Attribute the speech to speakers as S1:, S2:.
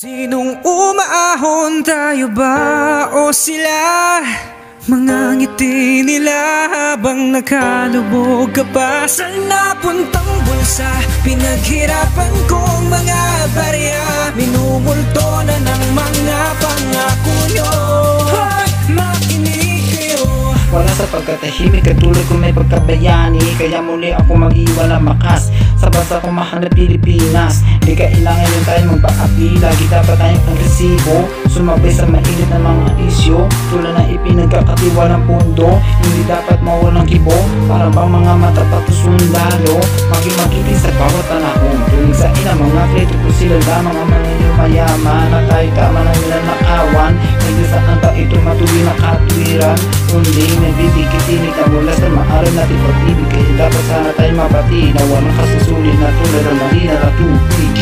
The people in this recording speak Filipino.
S1: Sinong umaahon, tayo ba o sila? Mga ngiti nila habang nakalubog ka pa sa napuntang bulsa. Pinaghirapan kong mga barya, minumulto na ng mga pangako nyo. Hoy, makinig kayo.
S2: Wala sa pagkatahimik, katulad kung may pagkabayani. Kaya muli ako mag-iwan na makas sa bansa kong mahal na Pilipinas. Di kailangan yung tayo magpaapi, lagi dapat tayong agresibo, sumabay sa mainit na mga isyo, tulad ng ipinagkakatiwa ng pundo. Hindi dapat mawalang kibo, para bang mga mata patusundalo, maging magiting sa bawat panahon. Tuwing sa ina mga kreto ko sila lamang ang mayaman, na tayo tama na nila nakawan. Hindi saan ta ito matuloy na katwiran, kundi nagbibigitin ita mula sa maaral natin pag-ibig. Kaya dapat sana tayo mapati na walang kasusulit na tulad ng mahina na tubig.